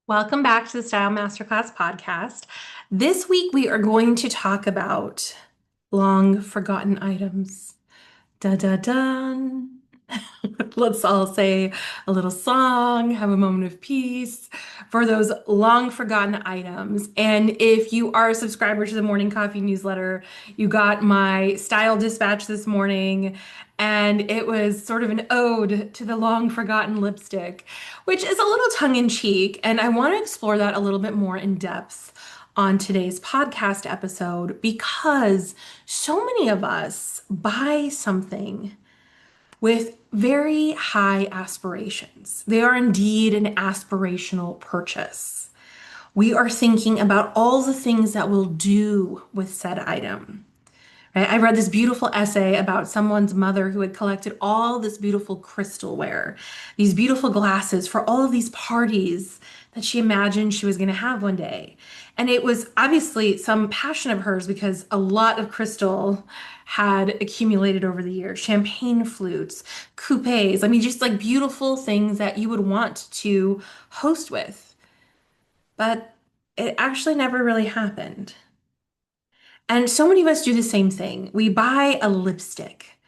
Welcome back to the Style Masterclass podcast. This week we are going to talk about long forgotten items. Da da dun. Let's all say a little song, have a moment of peace for those long forgotten items. And if you are a subscriber to the Morning Coffee newsletter, you got my style dispatch this morning, and it was sort of an ode to the long forgotten lipstick, which is a little tongue in cheek. And I want to explore that a little bit more in depth on today's podcast episode because so many of us buy something with very high aspirations. They are indeed an aspirational purchase. We are thinking about all the things that we'll do with said item. Right? I read this beautiful essay about someone's mother who had collected all this beautiful crystalware, these beautiful glasses for all of these parties that she imagined she was going to have one day. And it was obviously some passion of hers because a lot of crystal had accumulated over the years. Champagne flutes, coupes, I mean, just like beautiful things that you would want to host with. But it actually never really happened. And so many of us do the same thing. We buy a lipstick,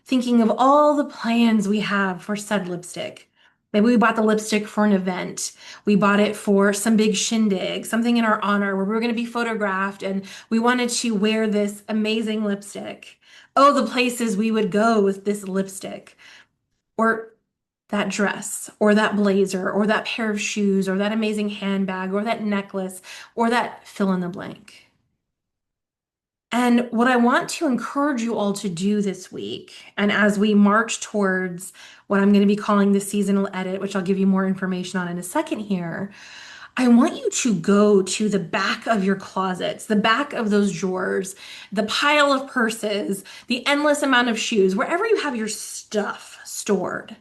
thinking of all the plans we have for said lipstick. Maybe we bought the lipstick for an event. We bought it for some big shindig, something in our honor where we were going to be photographed and we wanted to wear this amazing lipstick. Oh, the places we would go with this lipstick, or that dress, or that blazer, or that pair of shoes, or that amazing handbag, or that necklace, or that fill in the blank. And what I want to encourage you all to do this week, and as we march towards what I'm going to be calling the seasonal edit, which I'll give you more information on in a second here, I want you to go to the back of your closets, the back of those drawers, the pile of purses, the endless amount of shoes, wherever you have your stuff stored.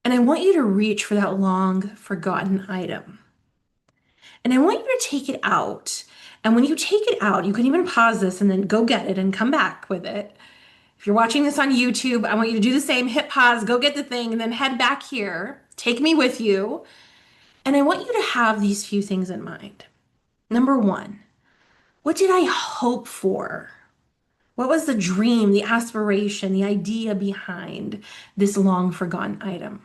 And I want you to reach for that long forgotten item. And I want you to take it out. And when you take it out, you can even pause this and then go get it and come back with it. If you're watching this on YouTube, I want you to do the same, hit pause, go get the thing, and then head back here. Take me with you. And I want you to have these few things in mind. Number one, what did I hope for? What was the dream, the aspiration, the idea behind this long forgotten item?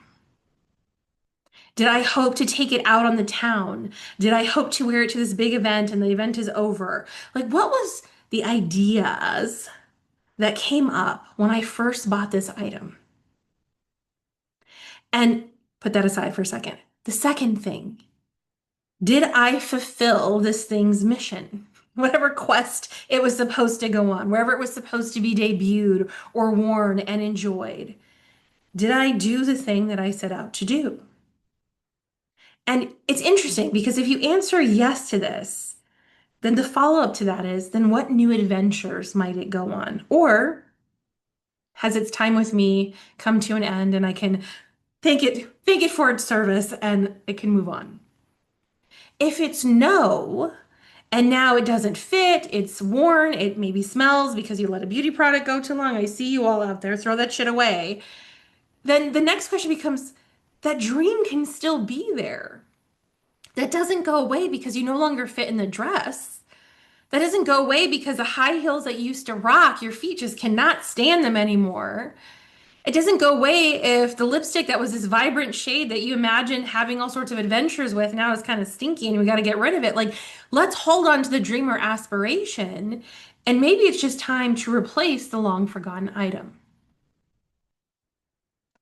Did I hope to take it out on the town? Did I hope to wear it to this big event and the event is over? Like, what was the ideas that came up when I first bought this item? And put that aside for a second. The second thing, did I fulfill this thing's mission? Whatever quest it was supposed to go on, wherever it was supposed to be debuted or worn and enjoyed, did I do the thing that I set out to do? And it's interesting because if you answer yes to this, then the follow-up to that is, then what new adventures might it go on? Or has its time with me come to an end and I can thank it for its service and it can move on? If it's no, and now it doesn't fit, it's worn, it maybe smells because you let a beauty product go too long. I see you all out there, throw that shit away. Then the next question becomes, that dream can still be there. That doesn't go away because you no longer fit in the dress. That doesn't go away because the high heels that you used to rock, your feet just cannot stand them anymore. It doesn't go away if the lipstick that was this vibrant shade that you imagined having all sorts of adventures with now is kind of stinky and we got to get rid of it. Like, let's hold on to the dream or aspiration. And maybe it's just time to replace the long forgotten item.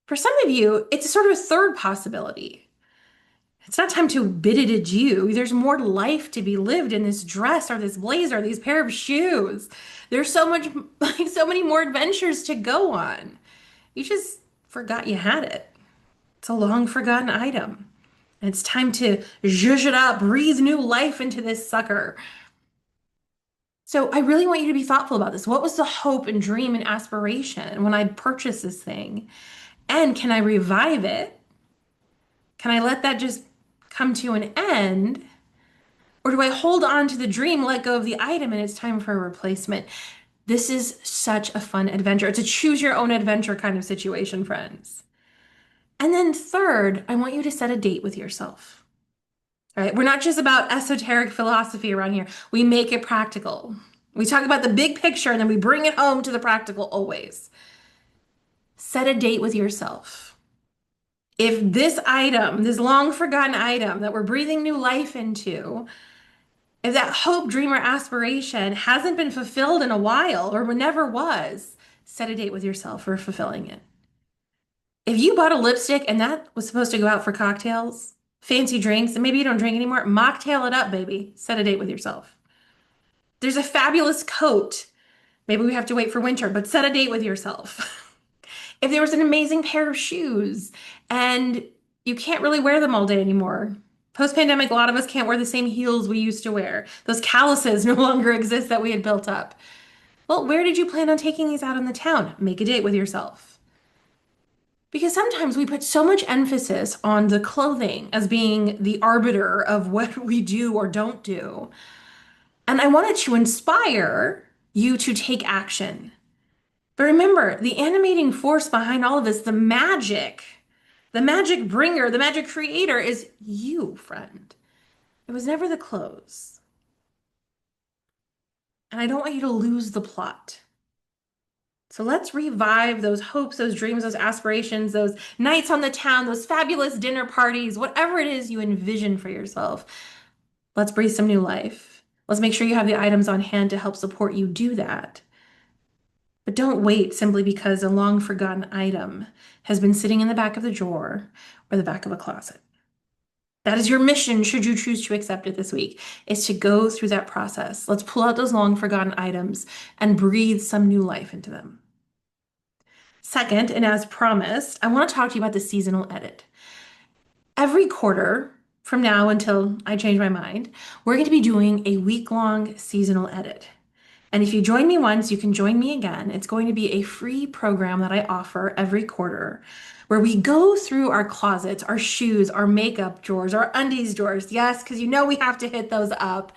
For some of you, it's sort of a third possibility. It's not time to bid it adieu. There's more life to be lived in this dress or this blazer, these pair of shoes. There's so much, like so many more adventures to go on. You just forgot you had it. It's a long forgotten item. And it's time to zhuzh it up, breathe new life into this sucker. So I really want you to be thoughtful about this. What was the hope and dream and aspiration when I purchased this thing? And can I revive it? Can I let that just come to an end? Or do I hold on to the dream, let go of the item, and it's time for a replacement? This is such a fun adventure. It's a choose your own adventure kind of situation, friends. And then third, I want you to set a date with yourself. right? We're not just about esoteric philosophy around here. We make it practical. We talk about the big picture and then we bring it home to the practical always. Set a date with yourself. If this item, this long forgotten item that we're breathing new life into, if that hope, dream, or aspiration hasn't been fulfilled in a while or never was, set a date with yourself for fulfilling it. If you bought a lipstick and that was supposed to go out for cocktails, fancy drinks, and maybe you don't drink anymore, mocktail it up, baby. Set a date with yourself. There's a fabulous coat. Maybe we have to wait for winter, but set a date with yourself. If there was an amazing pair of shoes and you can't really wear them all day anymore. Post-pandemic, a lot of us can't wear the same heels we used to wear. Those calluses no longer exist that we had built up. Well, where did you plan on taking these out in the town? Make a date with yourself. Because sometimes we put so much emphasis on the clothing as being the arbiter of what we do or don't do. And I wanted to inspire you to take action. But remember, the animating force behind all of this, the magic bringer, the magic creator is you, friend. It was never the clothes. And I don't want you to lose the plot. So let's revive those hopes, those dreams, those aspirations, those nights on the town, those fabulous dinner parties, whatever it is you envision for yourself. Let's breathe some new life. Let's make sure you have the items on hand to help support you do that. But don't wait simply because a long forgotten item has been sitting in the back of the drawer or the back of a closet. That is your mission, should you choose to accept it this week, is to go through that process. Let's pull out those long forgotten items and breathe some new life into them. Second, and as promised, I want to talk to you about the seasonal edit. Every quarter from now until I change my mind, we're going to be doing a week-long seasonal edit. And if you join me once, you can join me again. It's going to be a free program that I offer every quarter where we go through our closets, our shoes, our makeup drawers, our undies drawers. Yes, because you know we have to hit those up.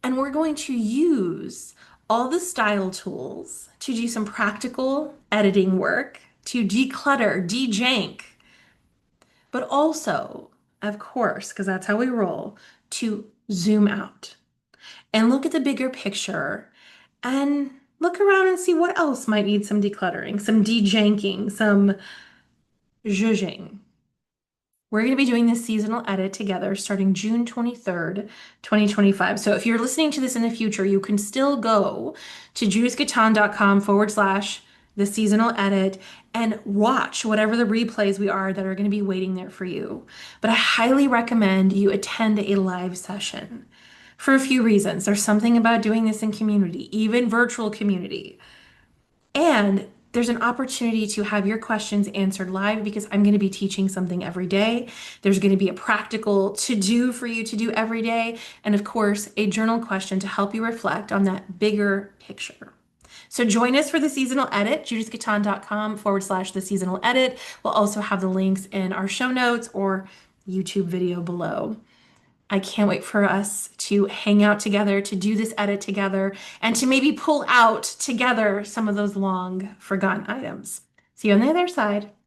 And we're going to use all the style tools to do some practical editing work, to declutter, de-jank, but also, of course, because that's how we roll, to zoom out and look at the bigger picture and look around and see what else might need some decluttering, some de-janking, some zhuzhing. We're going to be doing this seasonal edit together starting June 23rd, 2025. So if you're listening to this in the future, you can still go to judithgaton.com/, the seasonal edit and watch whatever the replays we are that are going to be waiting there for you. But I highly recommend you attend a live session for a few reasons. There's something about doing this in community, even virtual community. And there's an opportunity to have your questions answered live because I'm going to be teaching something every day. There's going to be a practical to do for you to do every day. And of course, a journal question to help you reflect on that bigger picture. So join us for the seasonal edit, judithgaton.com/, the seasonal edit. We'll also have the links in our show notes or YouTube video below. I can't wait for us to hang out together, to do this edit together, and to maybe pull out together some of those long forgotten items. See you on the other side.